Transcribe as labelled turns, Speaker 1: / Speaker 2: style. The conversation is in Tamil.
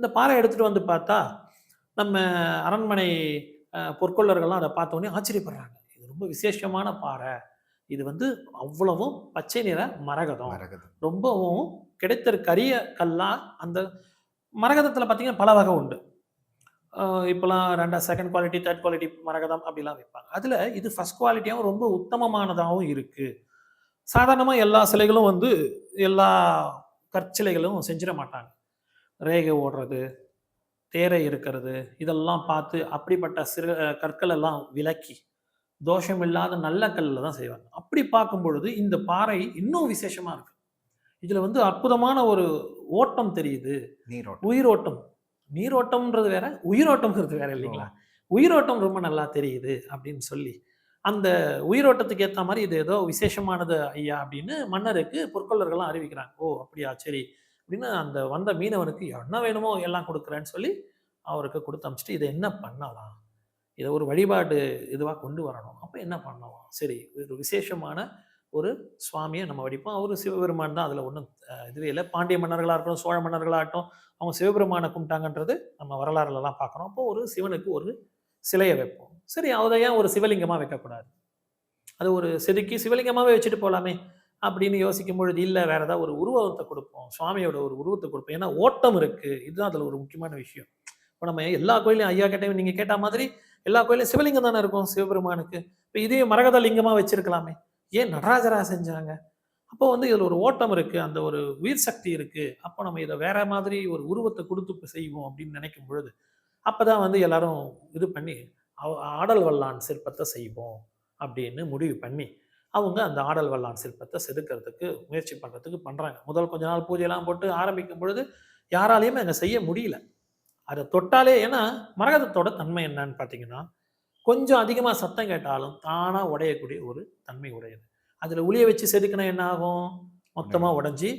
Speaker 1: அந்த பாறை எடுத்துட்டு வந்து பார்த்தா, நம்ம அரண்மனை பொற்கொல்லர்கள்லாம் அத பார்த்தோனே ஆச்சரியப்படுறாங்க. இது ரொம்ப விசேஷமான பாறை. இது வந்து அவ்வளவும் பச்சை நிற மரகதம்.
Speaker 2: மரகதம்.
Speaker 1: ரொம்பவும் கிடைத்திருக்க அரிய கல்லா அந்த மரகதத்தில பார்த்தீங்கன்னா, பல வகை உண்டு. அ இப்பலாம் 2ண்ட் குவாலிட்டி, 3 குவாலிட்டி மரகதம் அப்படிலாம் விப்பாங்க. அதுல இது 1 குவாலிட்டியாவும் ரொம்ப உத்தமமானதாவும் இருக்கு. சாதாரணமா எல்லா சிலைகளும் வந்து எல்லா கற்சிலைகளும் செஞ்சிட மாட்டாங்க. ரேகை ஓடுறது, தேரை இருக்கிறது, இதெல்லாம் பார்த்து அப்படிப்பட்ட கற்கள் எல்லாம் விலக்கி, தோஷம் இல்லாத நல்ல கல்லுல தான் செய்வாங்க. அப்படி பார்க்கும் பொழுது இந்த பாறை இன்னும் விசேஷமா இருக்கு. இதுல வந்து அற்புதமான ஒரு ஓட்டம் தெரியுது.
Speaker 2: நீரோட்டம்.
Speaker 1: உயிரோட்டம். நீரோட்டம்ன்றது வேற, உயிரோட்டம்ங்கிறது வேற
Speaker 2: ஓ!
Speaker 1: இல்லைங்களா? உயிரோட்டம் ரொம்ப நல்லா தெரியுது அப்படின்னு சொல்லி, அந்த உயிரோட்டத்துக்கு ஏத்த மாரி இது ஏதோ விசேஷமானது ஐயா அப்படின்னு மன்னருக்கு பொற்கொல்லர்கள்லாம் அறிவிக்கிறாங்க. ஓ! அப்படியா சரி. அப்படின்னு அந்த வந்த மீனவனுக்கு என்ன வேணுமோ எல்லாம் குடுக்குறேன்னு சொல்லி அவருக்கு குடுத்து அனுப்பிச்சுட்டு, இத என்ன பண்ணலாம்? இத ஒரு வழிபாடு இதுவா கொண்டு வரணும். அப்ப என்ன பண்ணலாம்? சரி, ஒரு விசேஷமான ஒரு சுவாமிய நம்ம வடிப்போம். அவரு சிவபெருமான் தான். அதுல ஒண்ணும் இதுவே இல்ல. பாண்டிய மன்னர்களா இருக்கட்டும், சோழ மன்னர்களாகட்டும், அவங்க சிவபெருமான கும்பிட்டாங்கன்றது நம்ம வரலாறுலலாம் பார்க்குறோம். அப்போ ஒரு சிவனுக்கு ஒரு சிலைய வைப்போம். சரி, அத ஏன் ஒரு சிவலிங்கமா வைக்கக்கூடாது? அது ஒரு செதுக்கி சிவலிங்கமாவே வச்சுட்டு போலாமே! அப்படின்னு யோசிக்கும் பொழுது, இல்ல வேற ஏதாவது ஒரு உருவத்த குடுப்போம். சுவாமியோட ஒரு உருவத்த குடுப்போம். ஏன்னா ஓட்டம் இருக்கு. இதுதான் அதுல ஒரு முக்கியமான விஷயம். இப்ப நம்ம எல்லா கோயில்லயும் ஐயா கேட்ட நீங்க கேட்ட மாதிரி எல்லா கோயில்லயும் சிவலிங்கம் தானே இருக்கும் சிவபெருமானுக்கு. இப்ப இதையும் மரகத லிங்கமா வச்சிருக்கலாமே! ஏன் நடராஜரா செஞ்சாங்க? அப்போ வந்து இதுல ஒரு ஓட்டம் இருக்கு. அந்த ஒரு உயிர் சக்தி இருக்கு. அப்போ நம்ம இத வேற மாதிரி ஒரு உருவத்த குடுத்து இப்ப செய்வோம் அப்படின்னு நினைக்கும் பொழுது, அப்பதான் வந்து எல்லாரும் இது பண்ணி, ஆடல் வல்லான் சிற்பத்த செய்வோம் அப்படின்னு முடிவு பண்ணி, அவங்க அந்த ஆடல் வல்லான் சிற்பத்த செதுக்கிறதுக்கு முயற்சி பண்றாங்க. முதல் கொஞ்ச நாள் பூஜைலாம் போட்டு ஆரம்பிக்கும் பொழுது, யாராலயுமே அங்க செய்ய முடியல. அத தொட்டாலே ஏன்னா மரகதத்தோட தன்மை என்னன்னு பார்த்தீங்கன்னா, கொஞ்சம் அதிகமா சத்தம் கேட்டாலும் தானா உடையக்கூடிய ஒரு தன்மை உடையது. அதுல உளிய வச்சு செதுக்குனா என்ன ஆகும்? மொத்தமா
Speaker 2: உடையும்.
Speaker 1: உடைஞ்சு